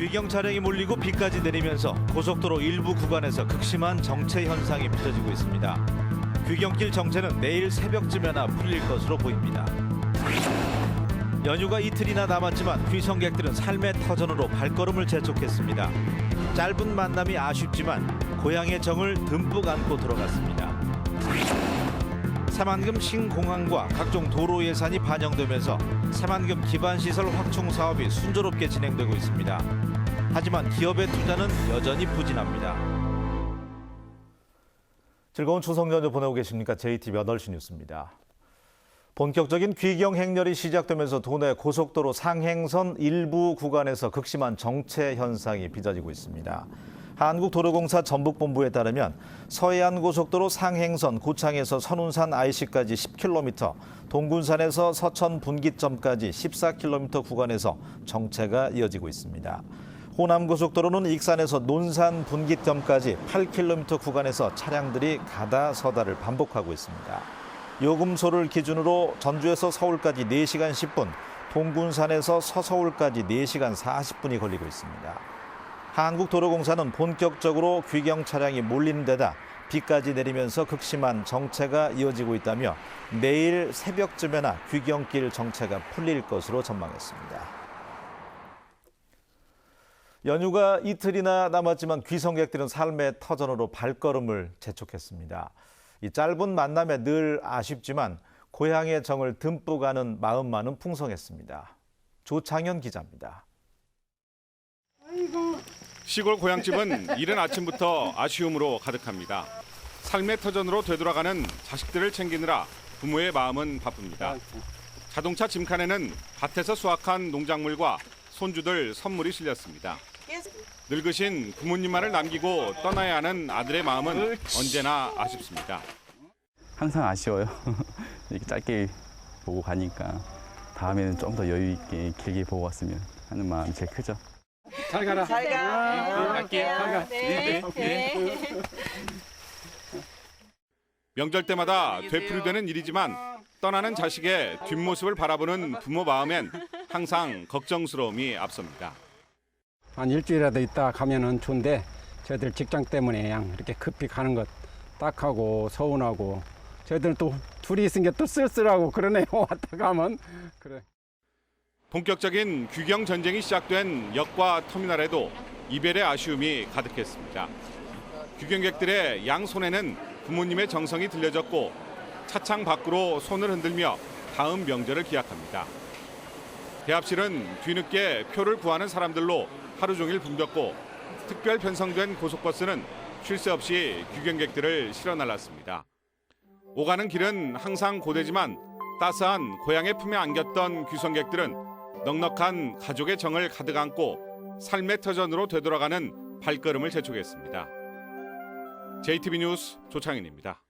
귀경 차량이 몰리고 비까지 내리면서 고속도로 일부 구간에서 극심한 정체 현상이 빚어지고 있습니다. 귀경길 정체는 내일 새벽쯤에나 풀릴 것으로 보입니다. 연휴가 이틀이나 남았지만 귀성객들은 삶의 터전으로 발걸음을 재촉했습니다. 짧은 만남이 아쉽지만 고향의 정을 듬뿍 안고 들어갔습니다. 새만금 신공항과 각종 도로 예산이 반영되면서 새만금 기반시설 확충 사업이 순조롭게 진행되고 있습니다. 하지만 기업의 투자는 여전히 부진합니다. 즐거운 추석 연휴 보내고 계십니까? JTBC 8시 뉴스입니다. 본격적인 귀경 행렬이 시작되면서 도내 고속도로 상행선 일부 구간에서 극심한 정체 현상이 빚어지고 있습니다. 한국도로공사 전북본부에 따르면 서해안고속도로 상행선 고창에서 선운산 IC까지 10km, 동군산에서 서천 분기점까지 14km 구간에서 정체가 이어지고 있습니다. 호남고속도로는 익산에서 논산 분기점까지 8km 구간에서 차량들이 가다 서다를 반복하고 있습니다. 요금소를 기준으로 전주에서 서울까지 4시간 10분, 동군산에서 서서울까지 4시간 40분이 걸리고 있습니다. 한국도로공사는 본격적으로 귀경 차량이 몰리는 데다 비까지 내리면서 극심한 정체가 이어지고 있다며 내일 새벽쯤에나 귀경길 정체가 풀릴 것으로 전망했습니다. 연휴가 이틀이나 남았지만 귀성객들은 삶의 터전으로 발걸음을 재촉했습니다. 이 짧은 만남에 늘 아쉽지만 고향의 정을 듬뿍 아는 마음만은 풍성했습니다. 조창현 기자입니다. 시골 고향집은 이른 아침부터 아쉬움으로 가득합니다. 삶의 터전으로 되돌아가는 자식들을 챙기느라 부모의 마음은 바쁩니다. 자동차 짐칸에는 밭에서 수확한 농작물과 손주들 선물이 실렸습니다. 늙으신 부모님만을 남기고 떠나야 하는 아들의 마음은 언제나 아쉽습니다. 항상 아쉬워요. 이렇게 짧게 보고 가니까 다음에는 좀 더 여유 있게 길게 보고 왔으면 하는 마음이 제일 크죠. 잘 가라. 잘 가. 갈게요. 잘 가. 네. 명절 때마다 되풀이되는 일이지만 떠나는 자식의 뒷모습을 바라보는 부모 마음엔 항상 걱정스러움이 앞섭니다. 한 일주일이라도 있다 가면은 좋은데 저희들 직장 때문에 그냥 이렇게 급히 가는 것 딱하고 서운하고 저희들은 또 둘이 있은 게 또 쓸쓸하고 그러네요. 왔다 가면 그래. 본격적인 귀경 전쟁이 시작된 역과 터미널에도 이별의 아쉬움이 가득했습니다. 귀경객들의 양손에는 부모님의 정성이 들려졌고 차창 밖으로 손을 흔들며 다음 명절을 기약합니다. 대합실은 뒤늦게 표를 구하는 사람들로 하루 종일 붐볐고 특별 편성된 고속버스는 쉴 새 없이 귀경객들을 실어 날랐습니다. 오가는 길은 항상 고되지만 따스한 고향의 품에 안겼던 귀성객들은 넉넉한 가족의 정을 가득 안고 삶의 터전으로 되돌아가는 발걸음을 재촉했습니다. JTBC 뉴스 조창현입니다.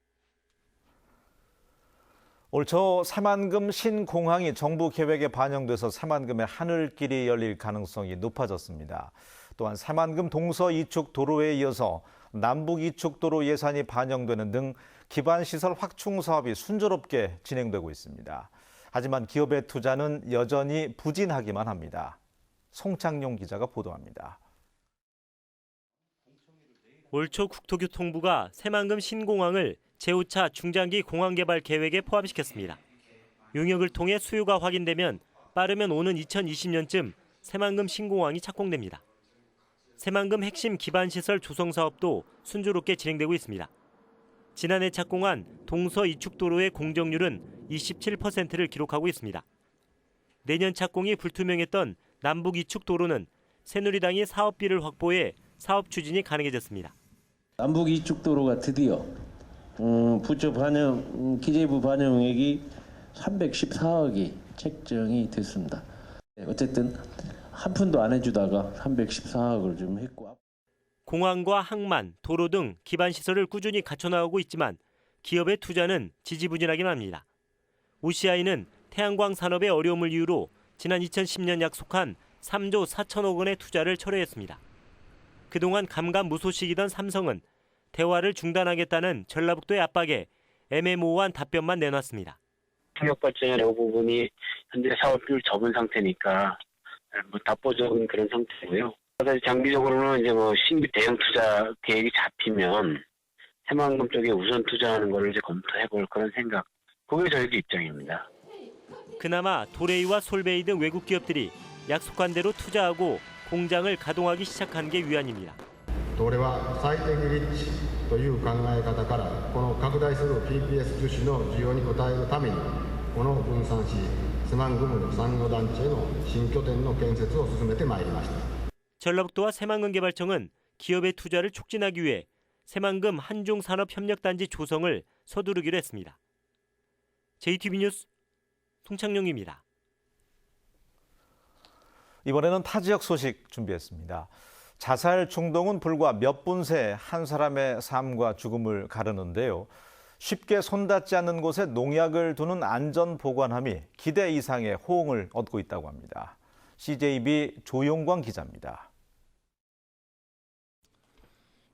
올 초 새만금 신공항이 정부 계획에 반영돼서 새만금의 하늘길이 열릴 가능성이 높아졌습니다. 또한 새만금 동서 이축 도로에 이어서 남북 이축 도로 예산이 반영되는 등 기반시설 확충 사업이 순조롭게 진행되고 있습니다. 하지만 기업의 투자는 여전히 부진하기만 합니다. 송창용 기자가 보도합니다. 올 초 국토교통부가 새만금 신공항을 제5차 중장기 공항개발 계획에 포함시켰습니다. 용역을 통해 수요가 확인되면 빠르면 오는 2020년쯤 새만금 신공항이 착공됩니다. 새만금 핵심 기반시설 조성 사업도 순조롭게 진행되고 있습니다. 지난해 착공한 동서 이축도로의 공정률은 27%를 기록하고 있습니다. 내년 착공이 불투명했던 남북 이축도로는 새누리당이 사업비를 확보해 사업 추진이 가능해졌습니다. 남북 이축도로가 드디어 부처 반영 기재부 반영액이 314억이 책정이 됐습니다. 어쨌든 한 푼도 안 해주다가 314억을 좀 했고. 공항과 항만, 도로 등 기반시설을 꾸준히 갖춰나가고 있지만 기업의 투자는 지지부진하긴 합니다. OCI는 태양광 산업의 어려움을 이유로 지난 2010년 약속한 3조 4천억 원의 투자를 철회했습니다. 그동안 감감무소식이던 삼성은 대화를 중단하겠다는 전라북도의 압박에 애매모호한 답변만 내놨습니다. 풍력 발전의 이 부분이 현재 사업비를 접은 상태니까 답보적인 그런 상태고요. 사실 장기적으로는 이제 뭐 신규 대형 투자 계획이 잡히면 새만금 쪽에 우선 투자하는 거를 이제 검토해볼 그런 생각. 그게 저희도 입장입니다. 그나마 도레이와 솔베이 등 외국 기업들이 약속한 대로 투자하고 공장을 가동하기 시작한 게 위안입니다. 俺は最適立地という考え方からこの拡大する PPS 樹脂の需要に応えるためにこの分散しスマングムの産業団地への新拠点の建設を進めてまいりました。 전라북도와 새만금개발청은 기업의 투자를 촉진하기 위해 새만금 한중산업협력단지 조성을 서두르기로 했습니다. JTB 뉴스 송창용입니다. 이번에는 타 지역 소식 준비했습니다. 자살 충동은 불과 몇 분 새 한 사람의 삶과 죽음을 가르는데요. 쉽게 손닿지 않는 곳에 농약을 두는 안전 보관함이 기대 이상의 호응을 얻고 있다고 합니다. CJB 조용광 기자입니다.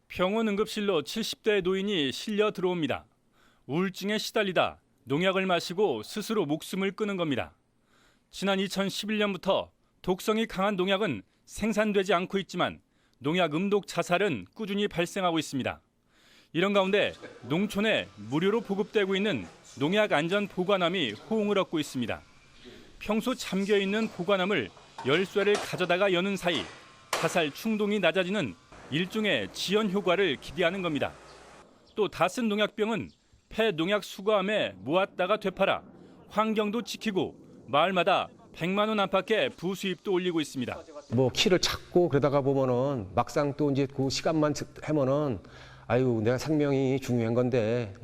병원 응급실로 70대 노인이 실려 들어옵니다. 우울증에 시달리다 농약을 마시고 스스로 목숨을 끊은 겁니다. 지난 2011년부터 독성이 강한 농약은 생산되지 않고 있지만 농약 음독 자살은 꾸준히 발생하고 있습니다. 이런 가운데 농촌에 무료로 보급되고 있는 농약 안전 보관함이 호응을 얻고 있습니다. 평소 잠겨있는 보관함을 열쇠를 가져다가 여는 사이 자살 충동이 낮아지는 일종의 지연 효과를 기대하는 겁니다. 또 다 쓴 농약병은 폐 농약 수거함에 모았다가 되팔아 환경도 지키고 마을마다 100만 원 안팎의 부수입도 올리고 있습니다. 뭐 키를 찾고 그러다가 보면은 막상 또 이제 그 시간만 하면은 아유 내가 생명이 중요한 건데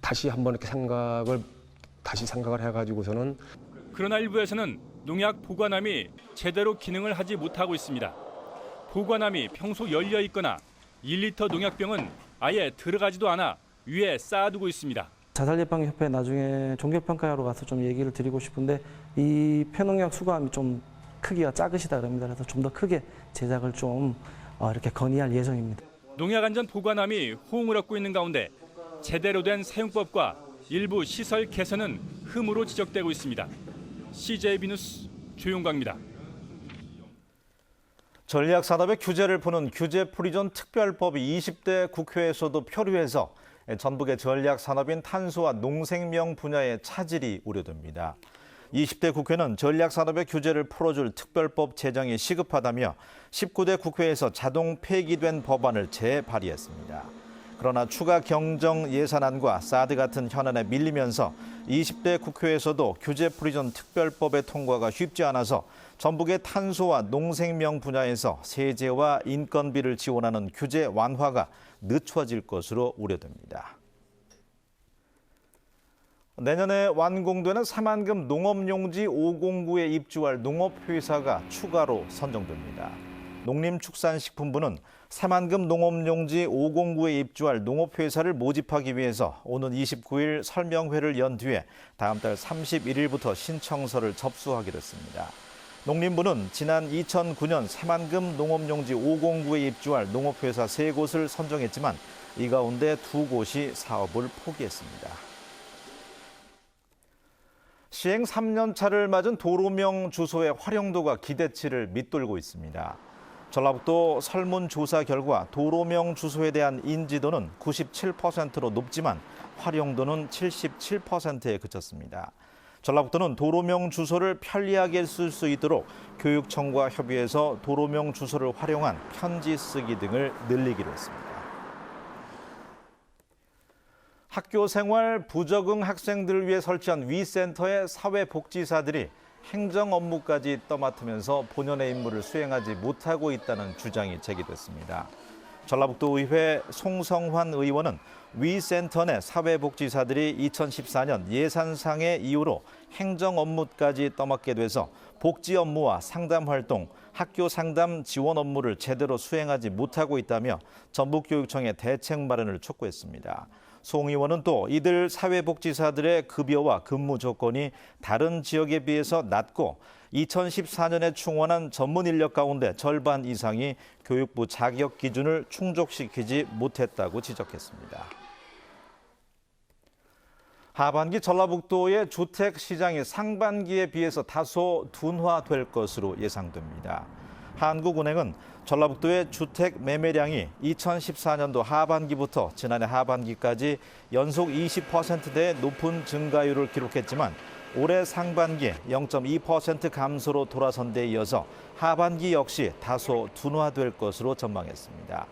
다시 한번 이렇게 생각을 해가지고서는. 그러나 일부에서는 농약 보관함이 제대로 기능을 하지 못하고 있습니다. 보관함이 평소 열려 있거나 1리터 농약병은 아예 들어가지도 않아 위에 쌓아두고 있습니다. 자살예방협회 나중에 종결평가하러 가서 좀 얘기를 드리고 싶은데 이 폐농약 수거함이 좀 크기가 작으시다 그럽니다. 그래서 좀 더 크게 제작을 좀 이렇게 건의할 예정입니다. 농약 안전 보관함이 호응을 얻고 있는 가운데 제대로 된 사용법과 일부 시설 개선은 흠으로 지적되고 있습니다. CJB 뉴스 조용광입니다. 전략산업의 규제를 푸는 규제프리존 특별법이 20대 국회에서도 표류해서 전북의 전략산업인 탄소와 농생명 분야의 차질이 우려됩니다. 20대 국회는 전략산업의 규제를 풀어줄 특별법 제정이 시급하다며 19대 국회에서 자동 폐기된 법안을 재발의했습니다. 그러나 추가 경정 예산안과 사드 같은 현안에 밀리면서 20대 국회에서도 규제 프리존 특별법의 통과가 쉽지 않아서 전북의 탄소와 농생명 분야에서 세제와 인건비를 지원하는 규제 완화가 늦춰질 것으로 우려됩니다. 내년에 완공되는 새만금 농업용지 509에 입주할 농업회사가 추가로 선정됩니다. 농림축산식품부는 새만금 농업용지 509에 입주할 농업회사를 모집하기 위해서 오는 29일 설명회를 연 뒤에 다음 달 31일부터 신청서를 접수하기로 했습니다. 농림부는 지난 2009년 새만금 농업용지 509에 입주할 농업회사 3곳을 선정했지만 이 가운데 2곳이 사업을 포기했습니다. 시행 3년 차를 맞은 도로명 주소의 활용도가 기대치를 밑돌고 있습니다. 전라북도 설문조사 결과 도로명 주소에 대한 인지도는 97%로 높지만 활용도는 77%에 그쳤습니다. 전라북도는 도로명 주소를 편리하게 쓸 수 있도록 교육청과 협의해서 도로명 주소를 활용한 편지 쓰기 등을 늘리기로 했습니다. 학교 생활 부적응 학생들을 위해 설치한 위센터의 사회복지사들이 행정 업무까지 떠맡으면서 본연의 임무를 수행하지 못하고 있다는 주장이 제기됐습니다. 전라북도 의회 송성환 의원은 위센터 내 사회복지사들이 2014년 예산상의 이유로 행정 업무까지 떠맡게 돼서 복지 업무와 상담 활동, 학교 상담 지원 업무를 제대로 수행하지 못하고 있다며 전북교육청의 대책 마련을 촉구했습니다. 송 의원은 또 이들 사회복지사들의 급여와 근무 조건이 다른 지역에 비해서 낮고 2014년에 충원한 전문 인력 가운데 절반 이상이 교육부 자격 기준을 충족시키지 못했다고 지적했습니다. 하반기 전라북도의 주택 시장이 상반기에 비해서 다소 둔화될 것으로 예상됩니다. 한국은행은 전라북도의 주택 매매량이 2014년도 하반기부터 지난해 하반기까지 연속 20%대 높은 증가율을 기록했지만 올해 상반기에 0.2% 감소로 돌아선 데 이어서 하반기 역시 다소 둔화될 것으로 전망했습니다.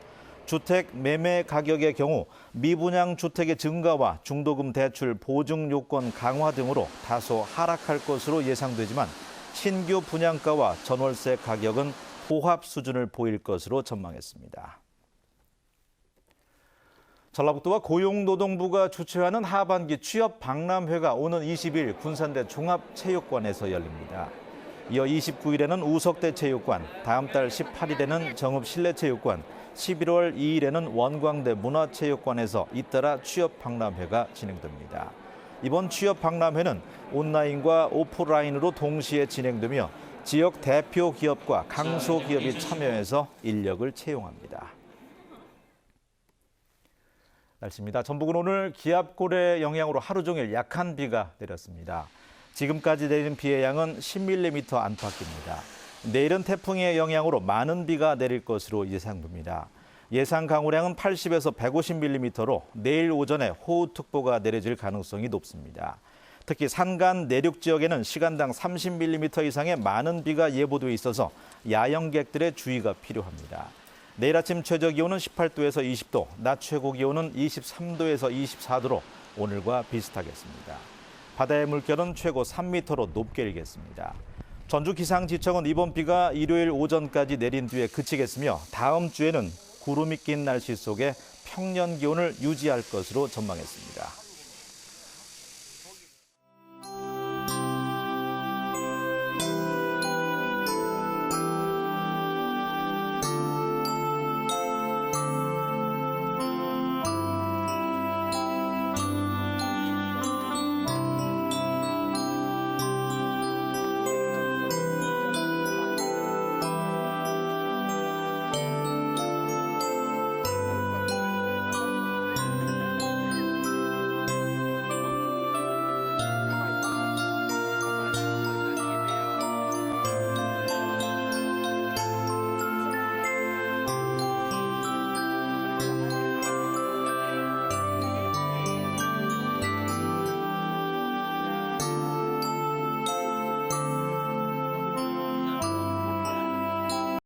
주택 매매 가격의 경우 미분양 주택의 증가와 중도금 대출 보증 요건 강화 등으로 다소 하락할 것으로 예상되지만 신규 분양가와 전월세 가격은 호합 수준을 보일 것으로 전망했습니다. 전라북도와 고용노동부가 주최하는 하반기 취업 박람회가 오는 20일 군산대 종합체육관에서 열립니다. 이어 29일에는 우석대 체육관, 다음 달 18일에는 정읍 실내체육관, 11월 2일에는 원광대 문화체육관에서 잇따라 취업 박람회가 진행됩니다. 이번 취업 박람회는 온라인과 오프라인으로 동시에 진행되며 지역 대표 기업과 강소 기업이 참여해서 인력을 채용합니다. 날씨입니다. 전북은 오늘 기압골의 영향으로 하루 종일 약한 비가 내렸습니다. 지금까지 내린 비의 양은 10mm 안팎입니다. 내일은 태풍의 영향으로 많은 비가 내릴 것으로 예상됩니다. 예상 강우량은 80에서 150mm로 내일 오전에 호우특보가 내려질 가능성이 높습니다. 특히 산간 내륙 지역에는 시간당 30mm 이상의 많은 비가 예보돼 있어서 야영객들의 주의가 필요합니다. 내일 아침 최저 기온은 18도에서 20도, 낮 최고 기온은 23도에서 24도로 오늘과 비슷하겠습니다. 바다의 물결은 최고 3m로 높게 일겠습니다. 전주기상지청은 이번 비가 일요일 오전까지 내린 뒤에 그치겠으며 다음 주에는 구름이 낀 날씨 속에 평년 기온을 유지할 것으로 전망했습니다.